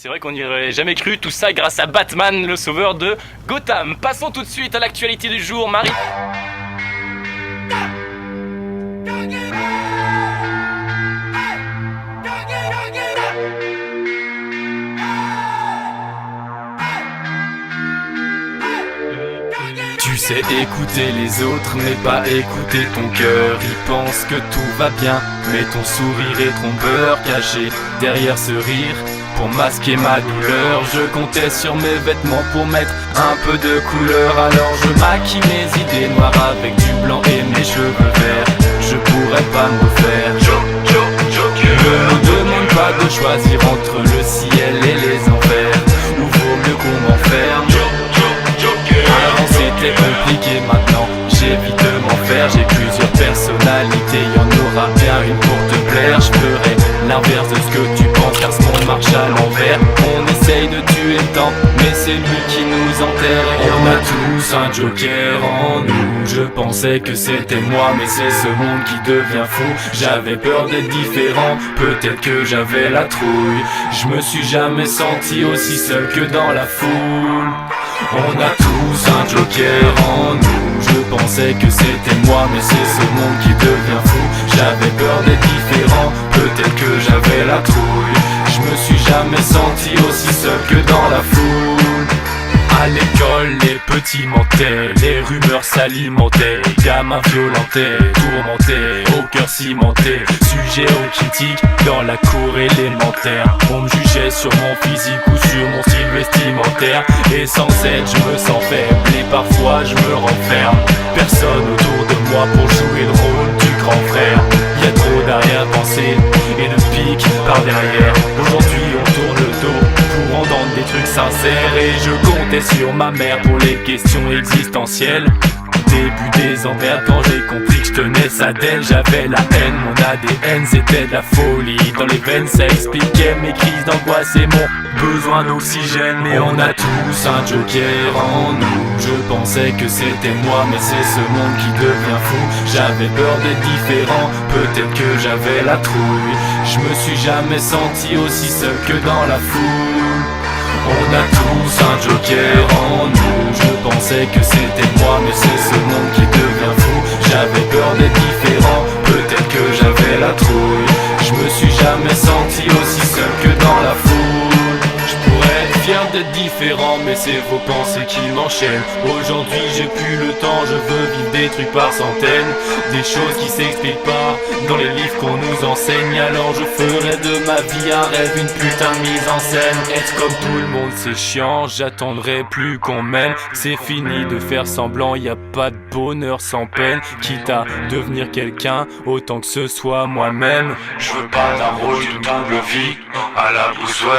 C'est vrai qu'on n'y aurait jamais cru, tout ça grâce à Batman, le sauveur de Gotham. Passons tout de suite à l'actualité du jour, Marie. Tu sais écouter les autres, mais pas écouter ton cœur. Ils pensent que tout va bien, mais ton sourire est trompeur. Caché derrière ce rire, pour masquer ma douleur. Je comptais sur mes vêtements pour mettre un peu de couleur. Alors je maquille mes idées noires avec du blanc et mes cheveux verts. Je pourrais pas me refaire. Ne me demande pas de choisir entre le ciel et les enfers. Ou vaut mieux qu'on m'enferme. Avant c'était compliqué, maintenant j'évite de m'en faire. J'ai plusieurs personnalités, y'en aura bien une pour te plaire. Je ferai l'inverse de ce que tu penses, car ce monde marche à l'envers. On essaye de tuer le temps, mais c'est lui qui nous enterre. Et on a tous un joker en nous. Je pensais que c'était moi, mais c'est ce monde qui devient fou. J'avais peur d'être différent, peut-être que j'avais la trouille. Je me suis jamais senti aussi seul que dans la foule. On a tous un joker en nous. Je pensais que c'était moi, mais c'est ce monde qui devient fou. J'avais peur d'être différent, peut-être que j'avais la trouille. Je me suis jamais senti aussi seul que dans la foule. À l'école, les petits mentaient, les rumeurs s'alimentaient. Gamins violentés, tourmentés, au cœur cimenté. Sujet aux critiques dans la cour élémentaire. On me jugeait sur mon physique ou sur mon style vestimentaire. Et sans aide, je me sens faible et parfois je me renferme. Personne autour de moi pour jouer le rôle du grand frère. Y'a trop d'arrière-pensée et de piques par derrière. Aujourd'hui on tourne le dos pour entendre des trucs sincères. Et je comptais sur ma mère pour les questions existentielles. Début des envers, quand j'ai compris que je tenais ça d'elle. J'avais la haine, mon ADN c'était de la folie. Dans les veines ça expliquait mes crises d'angoisse et mon besoin d'oxygène. Mais on a tous un joker en nous. Je pensais que c'était moi, mais c'est ce monde qui devient fou. J'avais peur d'être différent, peut-être que j'avais la trouille. Je me suis jamais senti aussi seul que dans la foule. On a tous un joker en nous. Je pensais que c'était moi, mais c'est ce monde qui devient fou. J'avais peur d'être différent, peut-être que j'avais la trouille. Je me suis jamais senti aussi seul que dans la foule. Je pourrais être fier d'être différent, mais c'est vos pensées qui m'enchaînent. Aujourd'hui j'ai plus le temps, je veux vivre des trucs par centaines. Des choses qui s'expliquent pas dans les livres qu'on nous enseigne. Alors je ferai de ma vie un rêve, une putain de mise en scène. Être comme tout le monde c'est chiant, j'attendrai plus qu'on m'aime. C'est fini de faire semblant, y a pas de bonheur sans peine. Quitte à devenir quelqu'un, autant que ce soit moi-même. Je veux pas d'un rôle d'une double vie à la boussole.